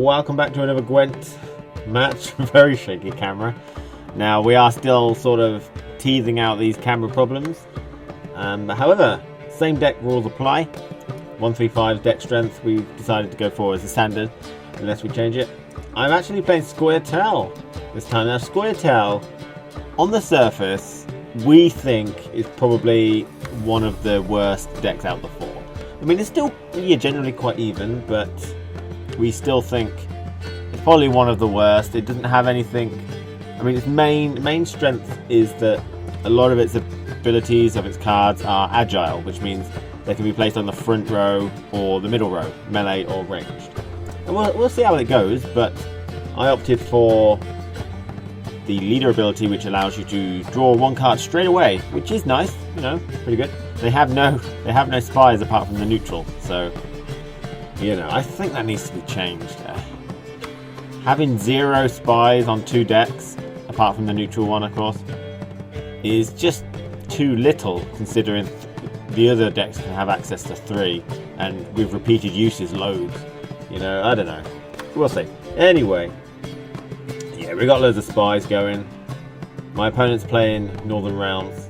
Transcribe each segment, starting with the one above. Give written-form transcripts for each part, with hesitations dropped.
Welcome back to another Gwent match. Very shaky camera. Now we are still sort of teasing out these camera problems. However, same deck rules apply. 135 deck strength we've decided to go for as a standard, unless we change it. I'm actually playing Scoia'tael this time. Now Scoia'tael, on the surface, we think is probably one of the worst decks out of the four. I mean, it's still generally quite even, but we still think it's probably one of the worst. It doesn't have anything. I mean, its main strength is that a lot of its abilities of its cards are agile, which means they can be placed on the front row or the middle row, melee or ranged. And we'll see how it goes, but I opted for the leader ability, which allows you to draw one card straight away, which is nice, you know, pretty good. They have no spies apart from the neutral, so you know, I think that needs to be changed. Having 0 spies on 2 decks, apart from the neutral one, of course, is just too little, considering the other decks can have access to 3, and with repeated uses, loads. You know, I don't know. We'll see. Anyway, yeah, we got loads of spies going. My opponent's playing Northern Realms.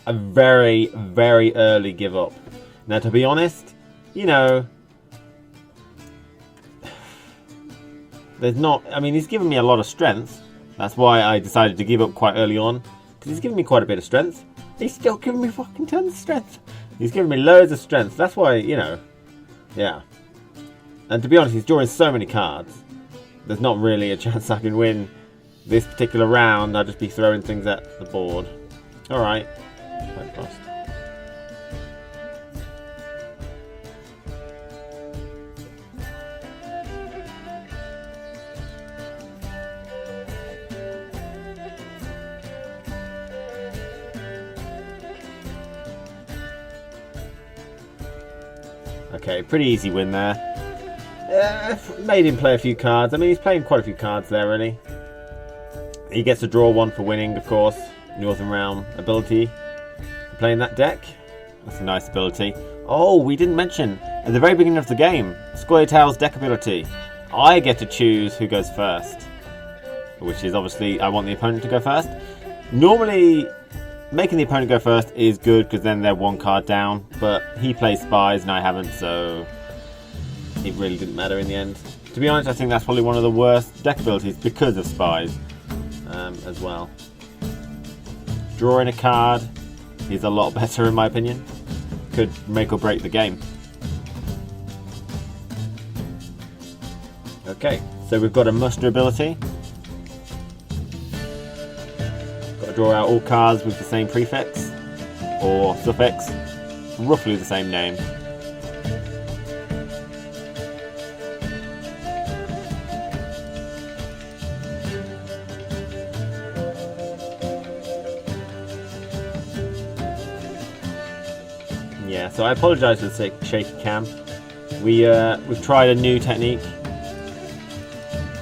A very, very early give up. Now, to be honest, you know, there's not. I mean, he's given me a lot of strength. That's why I decided to give up quite early on, because he's given me quite a bit of strength. He's still giving me fucking tons of strength. He's giving me loads of strength. That's why, you know, yeah. And to be honest, he's drawing so many cards. There's not really a chance I can win this particular round. I'll just be throwing things at the board. All right. Quite fast. Okay, pretty easy win there. Made him play a few cards. I mean, he's playing quite a few cards there, really. He gets to draw one for winning, of course. Northern Realm ability. Playing that deck. That's a nice ability. Oh, we didn't mention at the very beginning of the game, Scoia'tael's deck ability. I get to choose who goes first, which is obviously I want the opponent to go first. Normally, making the opponent go first is good because then they're one card down, but he plays spies and I haven't, so it really didn't matter in the end. To be honest, I think that's probably one of the worst deck abilities because of spies as well. Drawing a card is a lot better in my opinion. Could make or break the game. Okay, so we've got a muster ability. Got to draw out all cards with the same prefix or suffix, roughly the same name. Yeah, so I apologise for the shaky cam. We've tried a new technique.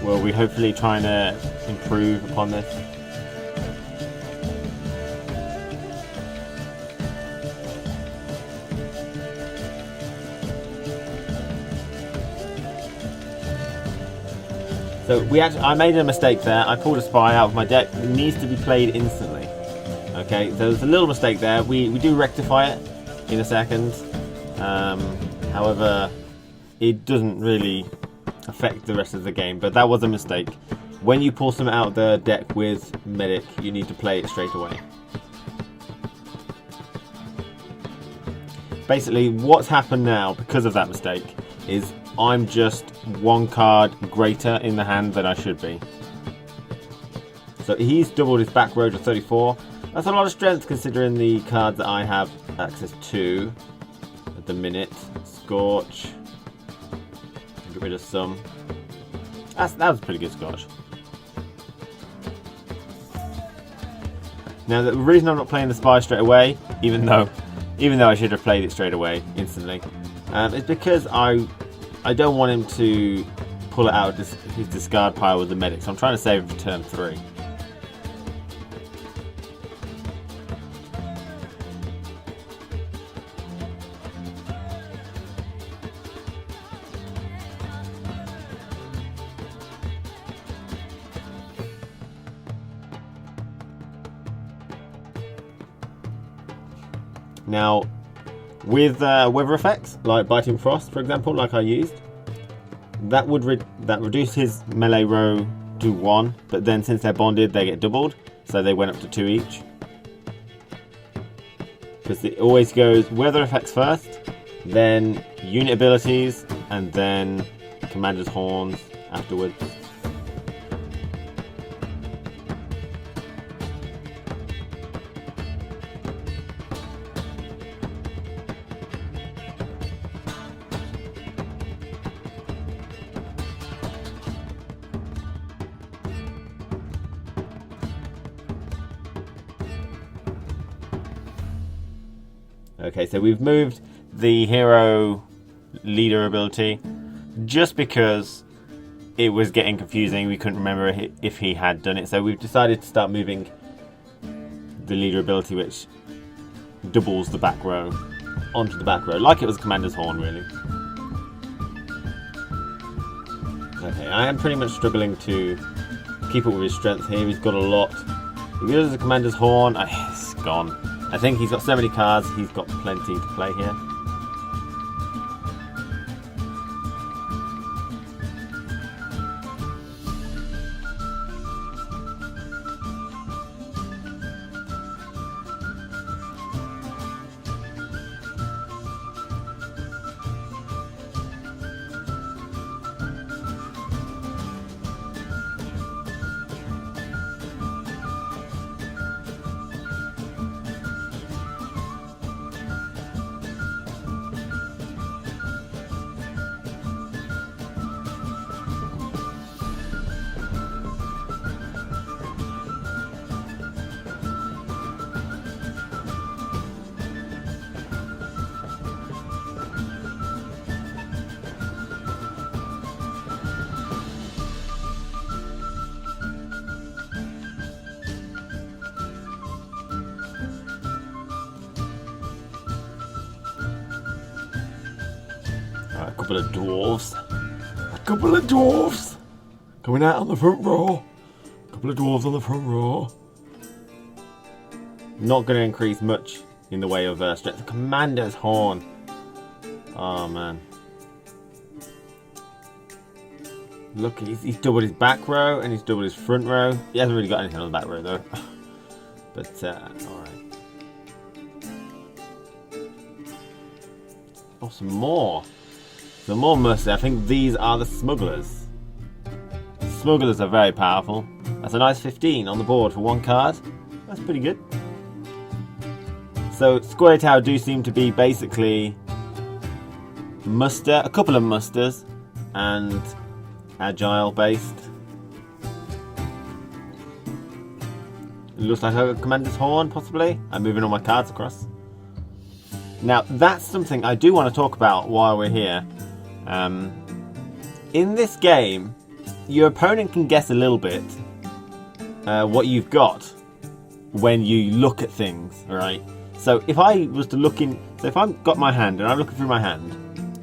Well, we're hopefully trying to improve upon this. So I made a mistake there. I pulled a spy out of my deck. It needs to be played instantly. Okay, so there's a little mistake there. We do rectify it in a second. However, it doesn't really affect the rest of the game, but that was a mistake. When you pull something out of the deck with Medic, you need to play it straight away. Basically, what's happened now because of that mistake is I'm just one card greater in the hand than I should be. So he's doubled his back row to 34. That's a lot of strength considering the cards that I have access to at the minute. Scorch. Get rid of some. That was pretty good Scorch. Now the reason I'm not playing the spy straight away, even though I should have played it straight away instantly, is because I don't want him to pull it out of his discard pile with the medic. So I'm trying to save it for turn 3. Now, with weather effects, like Biting Frost, for example, like I used, that would reduce his melee row to 1, but then since they're bonded, they get doubled, so they went up to 2 each. Because it always goes weather effects first, then unit abilities, and then Commander's Horns afterwards. Okay, so we've moved the hero leader ability just because it was getting confusing. We couldn't remember if he had done it, so we've decided to start moving the leader ability, which doubles the back row, onto the back row, like it was Commander's Horn, really. Okay, I am pretty much struggling to keep up with his strength here. He's got a lot. If he does a Commander's Horn, it's gone. I think he's got so many cards, he's got plenty to play here. A couple of dwarves. A couple of dwarves! Coming out on the front row. A couple of dwarves on the front row. Not going to increase much in the way of strength. The Commander's Horn. Oh man. Look, he's doubled his back row and he's doubled his front row. He hasn't really got anything on the back row though. But, alright. Oh, some more. Some more mercy. I think these are the smugglers. Smugglers are very powerful. That's a nice 15 on the board for 1 card. That's pretty good. So Scoia'tael do seem to be basically muster, a couple of musters, and agile based. It looks like a Commander's Horn, possibly. I'm moving all my cards across. Now, that's something I do want to talk about while we're here. In this game, your opponent can guess a little bit what you've got when you look at things, right? So if I was to look in... So if I've got my hand, and I'm looking through my hand,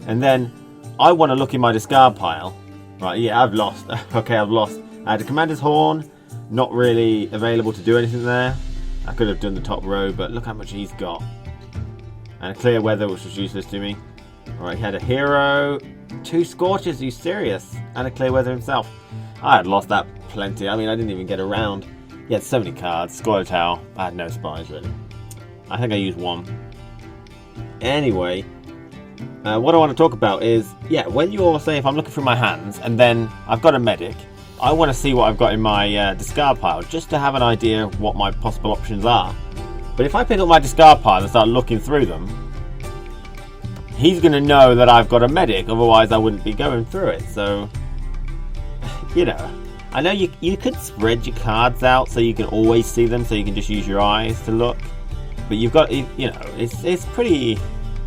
and then I want to look in my discard pile, right, yeah, I've lost. Okay, I've lost. I had a Commander's Horn, not really available to do anything there. I could have done the top row, but look how much he's got. And a Clear Weather, which was useless to me. Alright, he had a hero, 2 Scorches, are you serious? And a Clear Weather himself. I had lost that plenty. I mean, I didn't even get around. He had so many cards. Scoia'tael, I had no spies, really. I think I used 1. Anyway, what I want to talk about is, yeah, when you're, say, if I'm looking through my hands, and then I've got a medic, I want to see what I've got in my discard pile, just to have an idea of what my possible options are. But if I pick up my discard pile and start looking through them, he's going to know that I've got a medic, otherwise I wouldn't be going through it. So, you know, I know you could spread your cards out so you can always see them, so you can just use your eyes to look. But you've got, you know, it's pretty,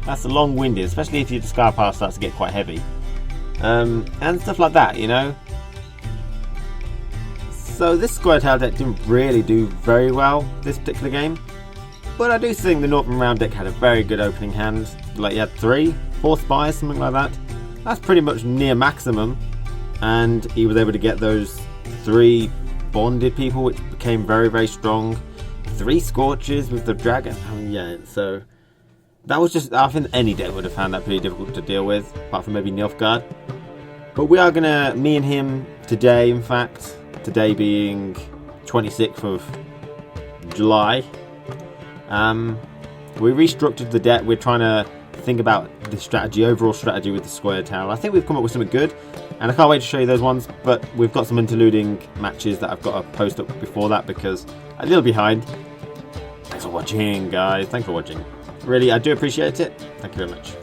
that's long-winded, especially if your discard pile starts to get quite heavy. And stuff like that, you know. So this Scoia'tael deck didn't really do very well this particular game. But I do think the Northern Round deck had a very good opening hand. Like, you had 4 spies, something like that. That's pretty much near maximum. And he was able to get those 3 bonded people, which became very, very strong. 3 Scorches with the dragon. I mean, yeah, so that was just, I think any deck would have found that pretty difficult to deal with, apart from maybe Nilfgaard. But we are gonna, me and him today, in fact, today being 26th of July, we restructured the deck. We're trying to think about the strategy, overall strategy with the Scoia'tael. I think we've come up with something good, and I can't wait to show you those ones, but we've got some interluding matches that I've got to post up before that because I'm a little behind. Thanks for watching, guys. Thanks for watching. Really, I do appreciate it. Thank you very much.